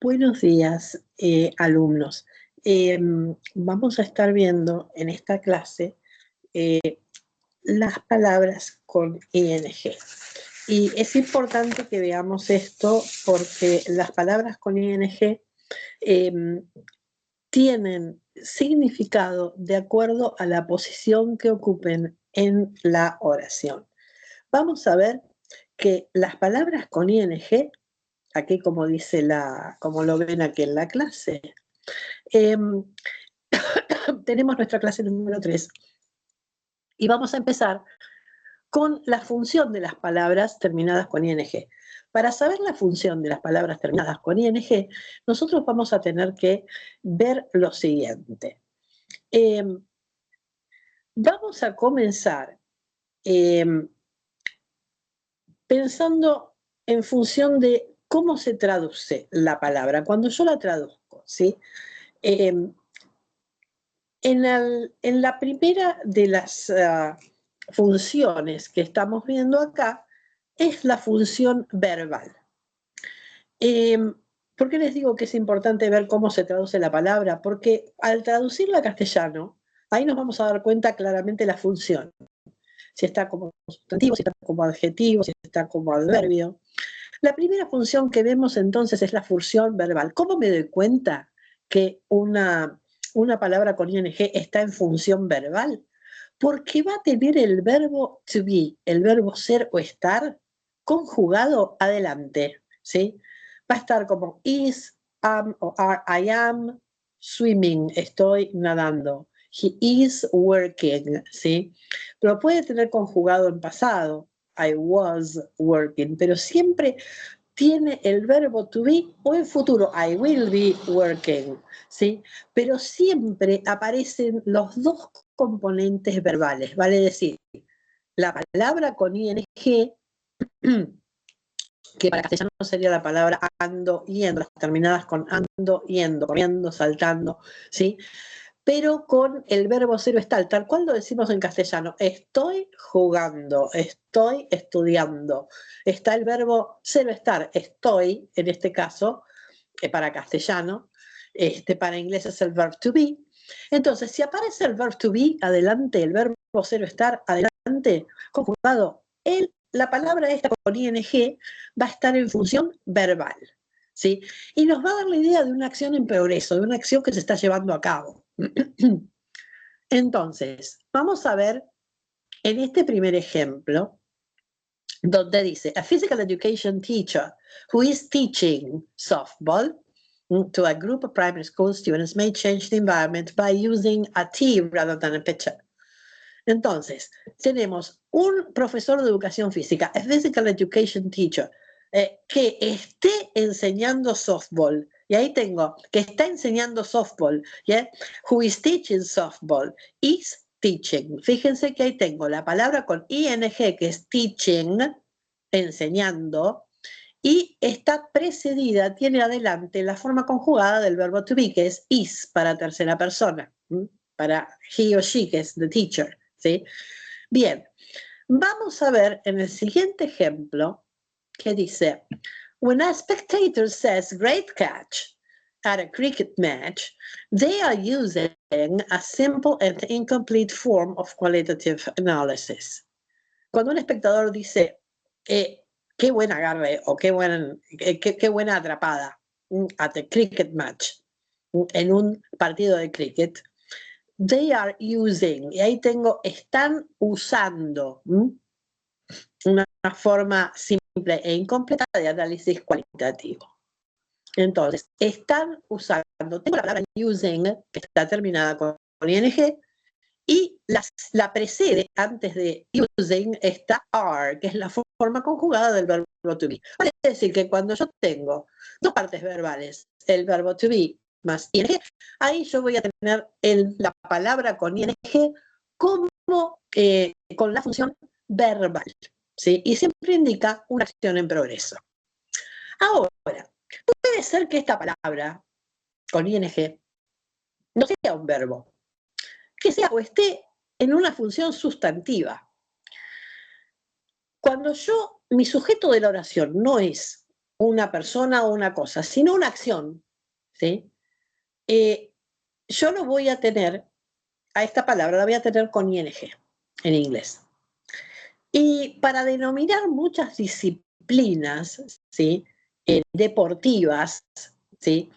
Buenos días, alumnos. Vamos a estar viendo en esta clase las palabras con ing. Y es importante que veamos esto porque las palabras con ing tienen significado de acuerdo a la posición que ocupen en la oración. Vamos a ver que las palabras con ing, aquí como como lo ven aquí en la clase, tenemos nuestra clase número 3 y vamos a empezar con la función de las palabras terminadas con ing. Para saber la función de las palabras terminadas con ing, nosotros vamos a tener que ver lo siguiente. Vamos a comenzar pensando en función de cómo se traduce la palabra. Cuando yo la traduzco, ¿sí? En la primera de las funciones que estamos viendo acá es la función verbal. ¿Por qué les digo que es importante ver cómo se traduce la palabra? Porque al traducirla a castellano, ahí nos vamos a dar cuenta claramente la función. Si está como sustantivo, si está como adjetivo, si está como adverbio. La primera función que vemos entonces es la función verbal. ¿Cómo me doy cuenta que una palabra con ing está en función verbal? Porque va a tener el verbo to be, el verbo ser o estar, conjugado adelante, ¿sí? Va a estar como is, am o are, I am swimming, estoy nadando. He is working, ¿sí? Pero puede tener conjugado en pasado, I was working, pero siempre tiene el verbo to be o en futuro, I will be working, ¿sí? Pero siempre aparecen los dos componentes verbales, vale decir, la palabra con ing, que para castellano sería la palabra ando, yendo, las terminadas con ando, yendo, comiendo, saltando, ¿sí? Pero con el verbo ser o estar, tal cual lo decimos en castellano, estoy jugando, estoy estudiando. Está el verbo ser o estar, estoy, en este caso, para castellano, para inglés es el verb to be. Entonces, si aparece el verb to be adelante, el verbo ser o estar adelante, conjugado, la palabra esta con ing va a estar en función verbal, ¿sí? Y nos va a dar la idea de una acción en progreso, de una acción que se está llevando a cabo. Entonces, vamos a ver en este primer ejemplo, donde dice, a physical education teacher who is teaching softball to a group of primary school students may change the environment by using a tee rather than a pitcher. Entonces, tenemos un profesor de educación física, a physical education teacher, que esté enseñando softball. Y ahí tengo, que está enseñando softball, ¿yeah? Who is teaching softball, is teaching. Fíjense que ahí tengo la palabra con ing, que es teaching, enseñando, y está precedida, tiene adelante la forma conjugada del verbo to be, que es is para tercera persona, para he o she, que es the teacher, ¿sí? Bien, vamos a ver en el siguiente ejemplo que dice, when a spectator says great catch at a cricket match, they are using a simple and incomplete form of qualitative analysis. Cuando un espectador dice, qué buen agarre o qué buena atrapada at a cricket match, en un partido de cricket, they are using, y ahí tengo, están usando una forma simple e incompleta de análisis cualitativo. Entonces, están usando, tengo la palabra using, que está terminada con ing, y la precede, antes de using, está are, que es la forma conjugada del verbo to be. Es decir, que cuando yo tengo dos partes verbales, el verbo to be más ing, ahí yo voy a tener la palabra con ing como con la función verbal, ¿sí? Y siempre indica una acción en progreso. Ahora, puede ser que esta palabra con ing no sea un verbo, que sea o esté en una función sustantiva. Cuando mi sujeto de la oración no es una persona o una cosa, sino una acción, ¿sí? Yo lo voy a tener, a esta palabra la voy a tener con ing en inglés. Y para denominar muchas disciplinas, ¿sí? Deportivas, ¿sí?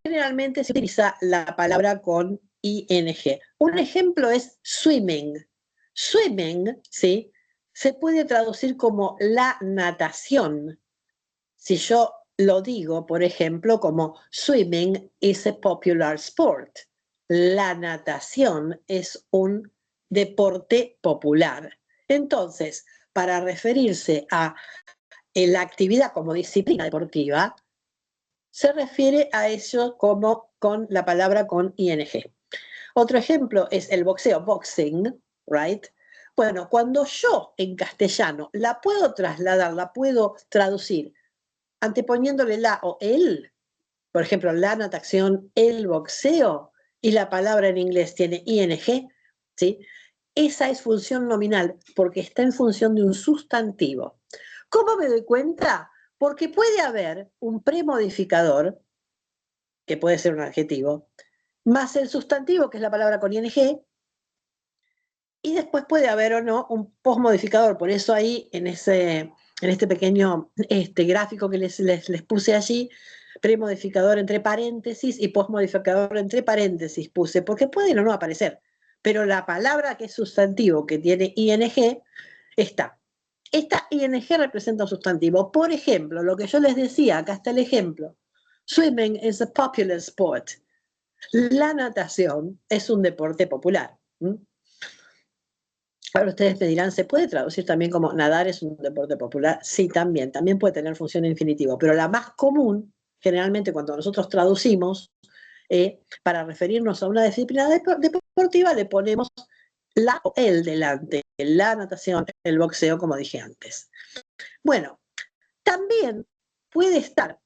Generalmente se utiliza la palabra con ing. Un ejemplo es swimming. Swimming, ¿sí? Se puede traducir como la natación. Si yo lo digo, por ejemplo, como swimming is a popular sport. La natación es un deporte popular. Entonces, para referirse a la actividad como disciplina deportiva, se refiere a eso como con la palabra con ing. Otro ejemplo es el boxeo, boxing, right? Bueno, cuando yo en castellano la puedo trasladar, la puedo traducir anteponiéndole la o el, por ejemplo, la natación, el boxeo, y la palabra en inglés tiene ing, ¿sí? Esa es función nominal porque está en función de un sustantivo. ¿Cómo me doy cuenta? Porque puede haber un premodificador, que puede ser un adjetivo, más el sustantivo, que es la palabra con ing, y después puede haber o no un postmodificador. Por eso ahí, en este pequeño gráfico que les puse allí, premodificador entre paréntesis y postmodificador entre paréntesis puse, porque pueden o no aparecer. Pero la palabra que es sustantivo, que tiene ing, está. Esta ing representa un sustantivo. Por ejemplo, lo que yo les decía, acá está el ejemplo. Swimming is a popular sport. La natación es un deporte popular. Ahora ustedes me dirán, ¿se puede traducir también como nadar es un deporte popular? Sí, también puede tener función infinitiva, pero la más común, generalmente cuando nosotros traducimos, para referirnos a una disciplina deportiva, le ponemos la o el delante, la natación, el boxeo, como dije antes. Bueno, también puede estar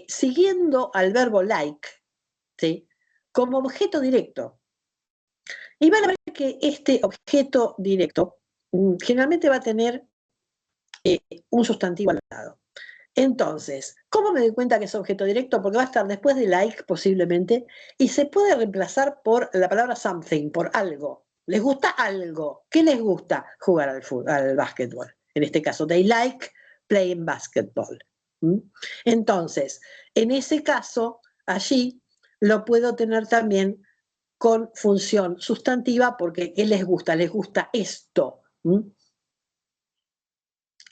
siguiendo al verbo like, ¿sí? Como objeto directo. Y van a ver que este objeto directo generalmente va a tener un sustantivo al lado. Entonces, ¿cómo me doy cuenta que es objeto directo? Porque va a estar después de like posiblemente y se puede reemplazar por la palabra something, por algo. ¿Les gusta algo? ¿Qué les gusta? Jugar al básquetbol. En este caso, they like playing basketball. Entonces, en ese caso, allí lo puedo tener también con función sustantiva porque ¿qué les gusta? Les gusta esto.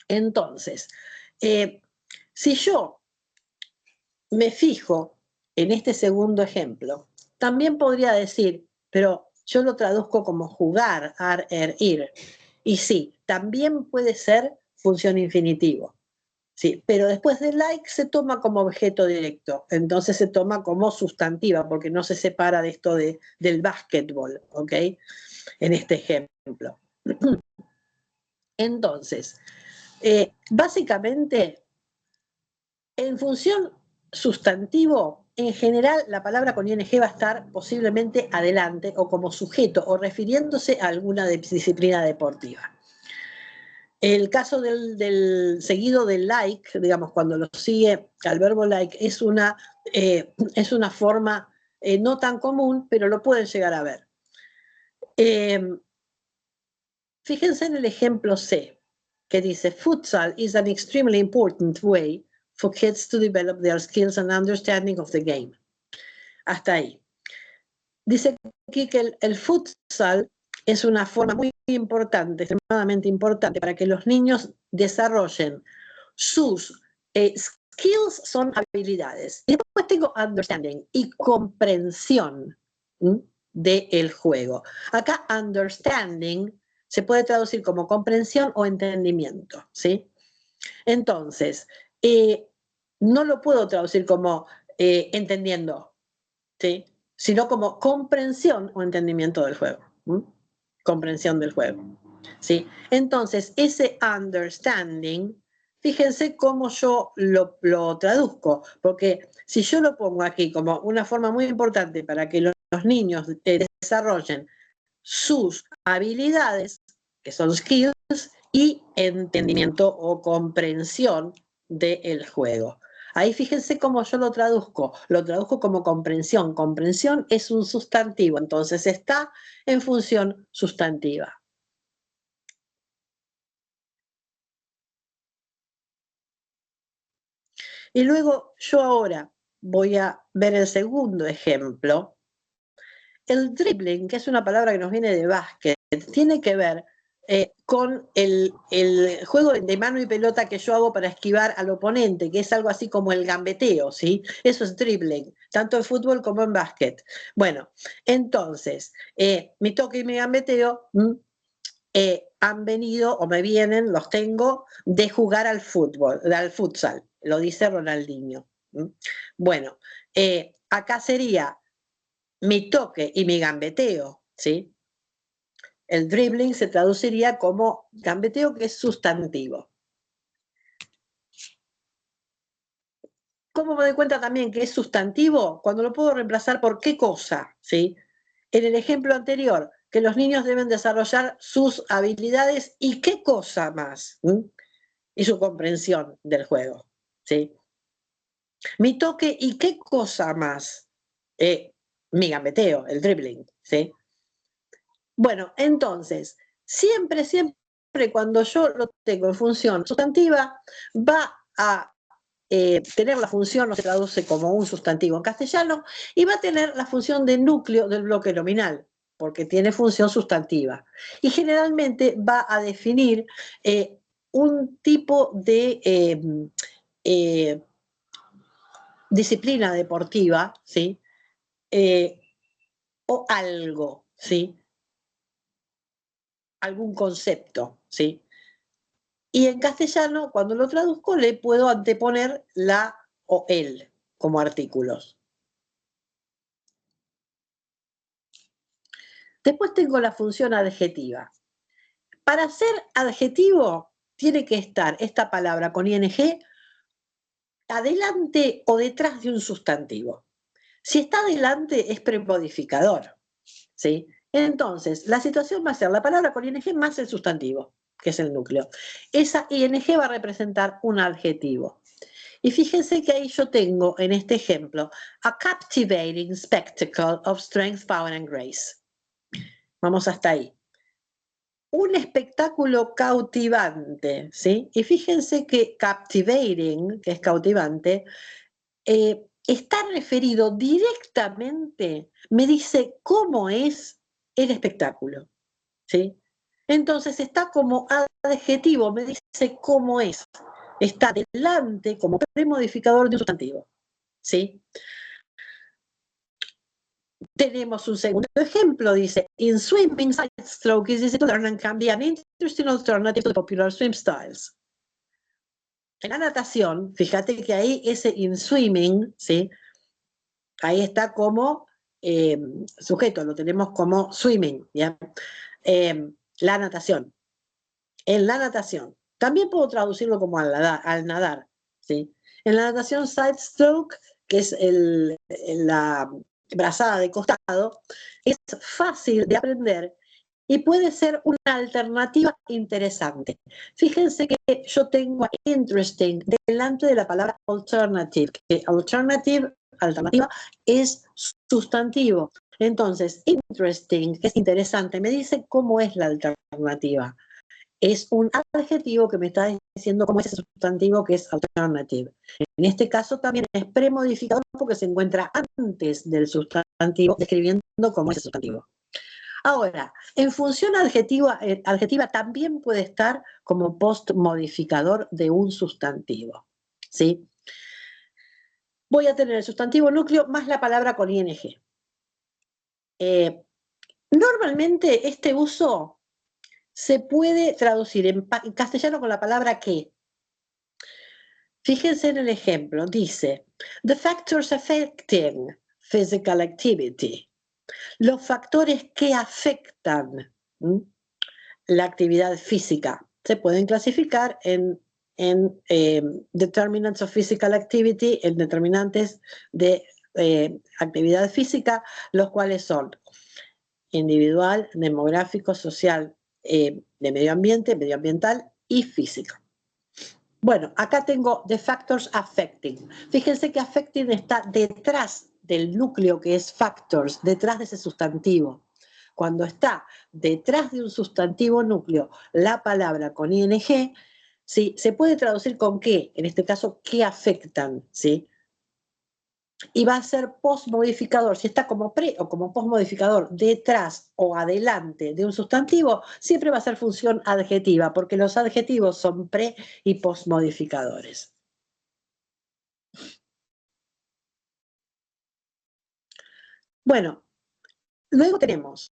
Entonces, si yo me fijo en este segundo ejemplo, también podría decir, pero yo lo traduzco como jugar, ir. Y sí, también puede ser función infinitivo. Sí, pero después de like se toma como objeto directo, entonces se toma como sustantiva, porque no se separa de esto del básquetbol, ¿ok? En este ejemplo. Entonces, básicamente, en función sustantivo, en general la palabra con ing va a estar posiblemente adelante o como sujeto o refiriéndose a alguna disciplina deportiva. El caso del seguido del like, digamos, cuando lo sigue al verbo like, es una forma no tan común, pero lo pueden llegar a ver. Fíjense en el ejemplo C, que dice, futsal is an extremely important way for kids to develop their skills and understanding of the game. Hasta ahí. Dice aquí que el futsal es una forma muy importante, extremadamente importante, para que los niños desarrollen sus skills, son habilidades. Y después tengo understanding y comprensión del juego. Acá understanding se puede traducir como comprensión o entendimiento, ¿sí? Entonces, no lo puedo traducir como entendiendo, ¿sí? Sino como comprensión o entendimiento del juego. Comprensión del juego. ¿Sí? Entonces, ese understanding, fíjense cómo yo lo traduzco, porque si yo lo pongo aquí como una forma muy importante para que los niños desarrollen sus habilidades, que son skills, y entendimiento o comprensión del juego. Ahí fíjense cómo yo lo traduzco como comprensión. Comprensión es un sustantivo, entonces está en función sustantiva. Y luego yo ahora voy a ver el segundo ejemplo. El dribbling, que es una palabra que nos viene de básquet, tiene que ver con el juego de mano y pelota que yo hago para esquivar al oponente, que es algo así como el gambeteo, ¿sí? Eso es dribbling, tanto en fútbol como en básquet. Bueno, entonces, mi toque y mi gambeteo han venido o me vienen, los tengo, de jugar al fútbol, al futsal, lo dice Ronaldinho. Bueno, acá sería mi toque y mi gambeteo, ¿sí? El dribbling se traduciría como gambeteo, que es sustantivo. ¿Cómo me doy cuenta también que es sustantivo? Cuando lo puedo reemplazar por qué cosa, ¿sí? En el ejemplo anterior, que los niños deben desarrollar sus habilidades y qué cosa más, y su comprensión del juego, ¿sí? Mi toque y qué cosa más, mi gambeteo, el dribbling, ¿sí? Bueno, entonces, siempre cuando yo lo tengo en función sustantiva, va a tener la función, no se traduce como un sustantivo en castellano, y va a tener la función de núcleo del bloque nominal, porque tiene función sustantiva. Y generalmente va a definir un tipo de disciplina deportiva, ¿sí? O algo, ¿sí? Algún concepto, ¿sí? Y en castellano, cuando lo traduzco, le puedo anteponer la o el como artículos. Después tengo la función adjetiva. Para ser adjetivo, tiene que estar esta palabra con ing adelante o detrás de un sustantivo. Si está adelante, es premodificador, ¿sí? Entonces, la situación va a ser la palabra con ing más el sustantivo, que es el núcleo. Esa ing va a representar un adjetivo. Y fíjense que ahí yo tengo, en este ejemplo, a captivating spectacle of strength, power and grace. Vamos hasta ahí. Un espectáculo cautivante, ¿sí? Y fíjense que captivating, que es cautivante, está referido directamente, me dice cómo es el espectáculo, ¿sí? Entonces está como adjetivo, me dice cómo es. Está delante como premodificador de un sustantivo, ¿sí? Tenemos un segundo ejemplo, dice, in swimming, side stroke is easy to learn and can be an interesting alternative to the popular swim styles. En la natación, fíjate que ahí ese in swimming, ¿sí? Ahí está como sujeto, lo tenemos como swimming, ¿ya? La natación. En la natación. También puedo traducirlo como al nadar, ¿sí? En la natación side stroke, que es la brazada de costado, es fácil de aprender y puede ser una alternativa interesante. Fíjense que yo tengo interesting delante de la palabra alternative, que alternativa, es sustantivo. Entonces, interesting, que es interesante, me dice cómo es la alternativa. Es un adjetivo que me está diciendo cómo es ese sustantivo que es alternative. En este caso también es premodificador porque se encuentra antes del sustantivo, describiendo cómo es ese sustantivo. Ahora, en función adjetiva también puede estar como postmodificador de un sustantivo, ¿sí? Voy a tener el sustantivo núcleo más la palabra con ing. Normalmente este uso se puede traducir en castellano con la palabra que. Fíjense en el ejemplo, dice, the factors affecting physical activity. Los factores que afectan la actividad física se pueden clasificar en determinants of physical activity, en determinantes de actividad física, los cuales son individual, demográfico, social, de medio ambiente, medioambiental y físico. Bueno, acá tengo the factors affecting. Fíjense que affecting está detrás del núcleo que es factors, detrás de ese sustantivo. Cuando está detrás de un sustantivo núcleo la palabra con ing, ¿sí? Se puede traducir con qué, en este caso, qué afectan, ¿sí? Y va a ser postmodificador. Si está como pre o como postmodificador detrás o adelante de un sustantivo, siempre va a ser función adjetiva, porque los adjetivos son pre y postmodificadores. Bueno, luego tenemos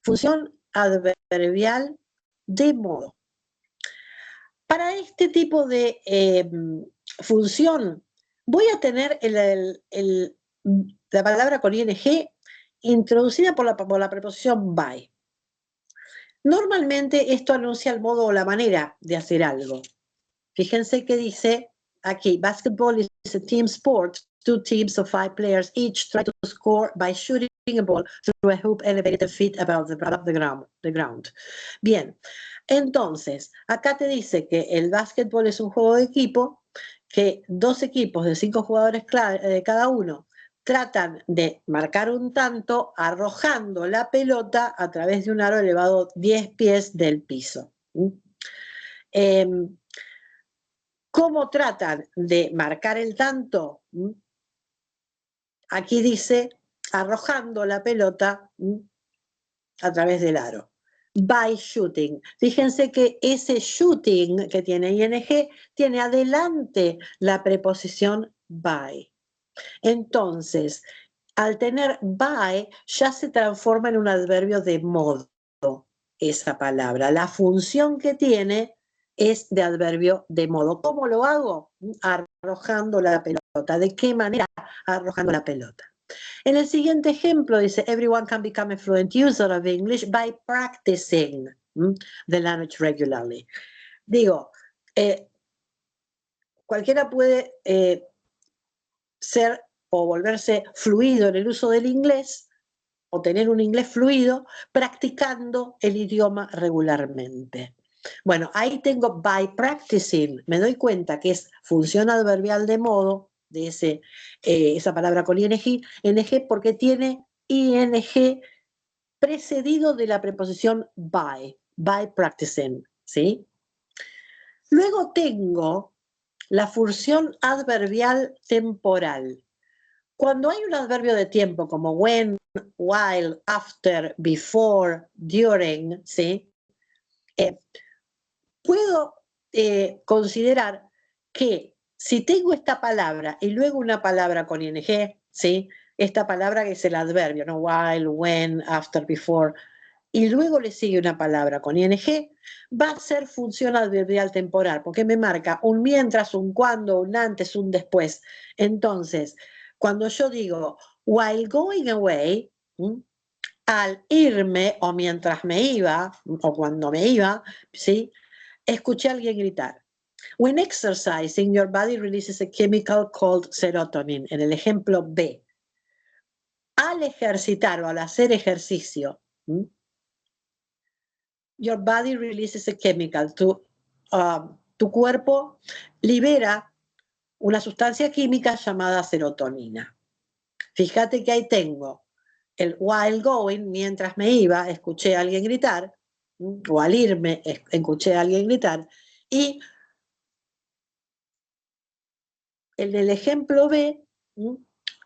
función adverbial de modo. Para este tipo de función, voy a tener la palabra con ing introducida por la preposición by. Normalmente esto anuncia el modo o la manera de hacer algo. Fíjense que dice aquí, basketball is a team sport. 2 teams of 5 players each try to score by shooting a ball through a hoop elevated feet above the ground. Bien, entonces, acá te dice que el básquetbol es un juego de equipo, que 2 equipos de 5 jugadores cada uno tratan de marcar un tanto arrojando la pelota a través de un aro elevado 10 pies del piso. ¿Cómo tratan de marcar el tanto? Aquí dice arrojando la pelota a través del aro. By shooting. Fíjense que ese shooting que tiene ing tiene adelante la preposición by. Entonces, al tener by, ya se transforma en un adverbio de modo esa palabra. La función que tiene es de adverbio de modo. ¿Cómo lo hago? Arrojando la pelota. ¿De qué manera? Arrojando la pelota. En el siguiente ejemplo dice, everyone can become a fluent user of English by practicing the language regularly. Digo, cualquiera puede ser o volverse fluido en el uso del inglés o tener un inglés fluido practicando el idioma regularmente. Bueno, ahí tengo by practicing, me doy cuenta que es función adverbial de modo, de esa palabra con ing, porque tiene ing precedido de la preposición by practicing, ¿sí? Luego tengo la función adverbial temporal. Cuando hay un adverbio de tiempo como when, while, after, before, during, ¿sí? Puedo considerar que si tengo esta palabra y luego una palabra con ing, ¿sí? Esta palabra que es el adverbio, ¿no? While, when, after, before, y luego le sigue una palabra con ing, va a ser función adverbial temporal, porque me marca un mientras, un cuando, un antes, un después. Entonces, cuando yo digo while going away, al irme o mientras me iba, o cuando me iba, ¿sí? Escuché a alguien gritar. When exercising, your body releases a chemical called serotonin. En el ejemplo B. Al ejercitar o al hacer ejercicio, your body releases a chemical. Tu cuerpo libera una sustancia química llamada serotonina. Fíjate que ahí tengo el while going, mientras me iba, escuché a alguien gritar, o al irme, escuché a alguien gritar, y en el ejemplo B,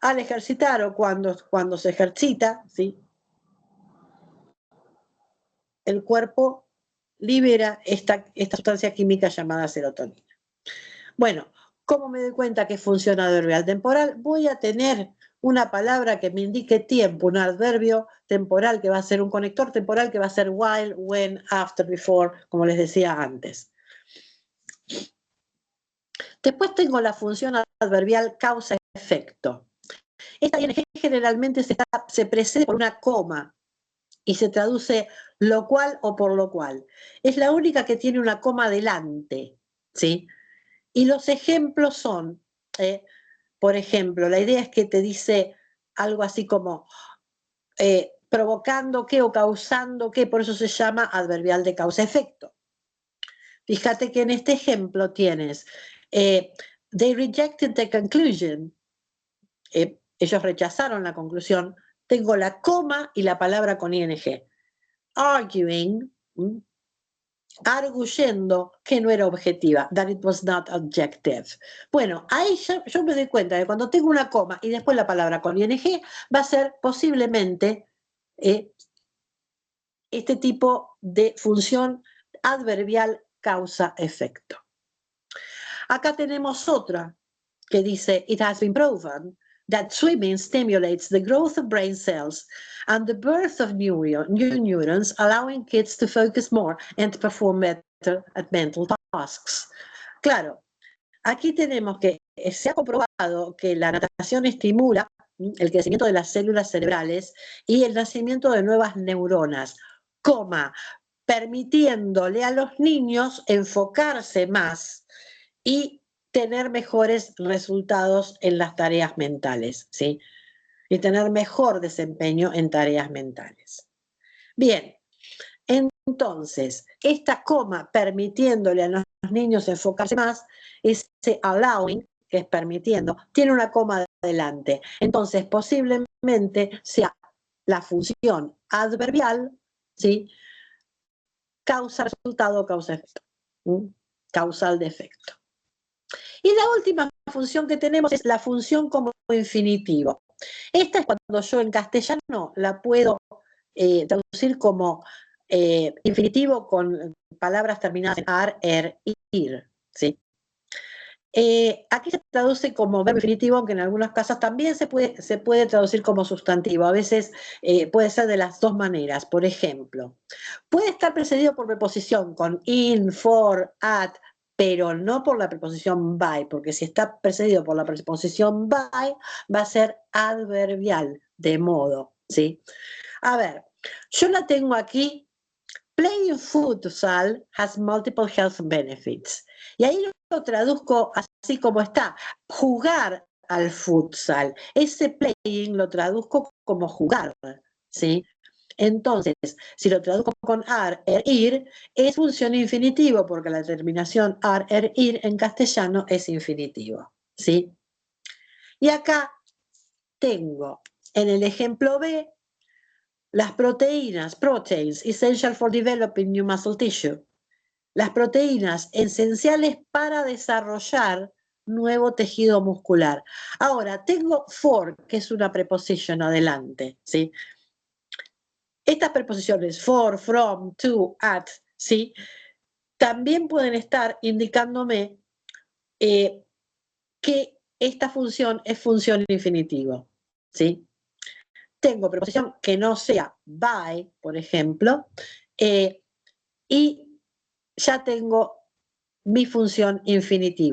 al ejercitar o cuando se ejercita, ¿sí? El cuerpo libera esta sustancia química llamada serotonina. Bueno, ¿cómo me doy cuenta que funciona adverbial temporal? Voy a tener una palabra que me indique tiempo, un adverbio temporal que va a ser un conector temporal que va a ser while, when, after, before, como les decía antes. Después tengo la función adverbial causa-efecto. Esta ing generalmente se precede por una coma y se traduce lo cual o por lo cual. Es la única que tiene una coma delante, ¿sí? Y los ejemplos son, por ejemplo, la idea es que te dice algo así como, provocando qué o causando qué, por eso se llama adverbial de causa-efecto. Fíjate que en este ejemplo tienes, they rejected the conclusion, ellos rechazaron la conclusión, tengo la coma y la palabra con ing. Arguing, arguyendo que no era objetiva, that it was not objective. Bueno, ahí yo me doy cuenta de que cuando tengo una coma y después la palabra con ing, va a ser posiblemente este tipo de función adverbial causa-efecto. Acá tenemos otra que dice, it has been proven that swimming stimulates the growth of brain cells and the birth of new neurons, allowing kids to focus more and perform better at mental tasks. Claro, aquí tenemos que se ha comprobado que la natación estimula el crecimiento de las células cerebrales y el nacimiento de nuevas neuronas, permitiéndole a los niños enfocarse más y tener mejores resultados en las tareas mentales, ¿sí? Y tener mejor desempeño en tareas mentales. Bien, entonces, esta coma permitiéndole a los niños enfocarse más, ese allowing, que es permitiendo, tiene una coma adelante. Entonces, posiblemente sea la función adverbial, ¿sí? Causa-resultado, causa-efecto. Causal de efecto. Y la última función que tenemos es la función como infinitivo. Esta es cuando yo en castellano la puedo traducir como infinitivo con palabras terminadas en ar, ir, ¿sí? Aquí se traduce como verbo infinitivo, aunque en algunos casos también se puede traducir como sustantivo. A veces puede ser de las dos maneras. Por ejemplo, puede estar precedido por preposición con in, for, at, pero no por la preposición by, porque si está precedido por la preposición by, va a ser adverbial, de modo, ¿sí? A ver, yo la tengo aquí. Playing futsal has multiple health benefits. Y ahí lo traduzco así como está. Jugar al futsal. Ese playing lo traduzco como jugar, ¿sí? Entonces, si lo traduzco con ar, ir, es función infinitivo, porque la terminación ar, ir en castellano es infinitivo, ¿sí? Y acá tengo, en el ejemplo B, las proteínas, proteins, essential for developing new muscle tissue. Las proteínas esenciales para desarrollar nuevo tejido muscular. Ahora, tengo for, que es una preposición adelante, ¿sí? Estas preposiciones, for, from, to, at, ¿sí? También pueden estar indicándome que esta función es función infinitivo, ¿sí? Tengo preposición que no sea by, por ejemplo, y ya tengo mi función infinitivo.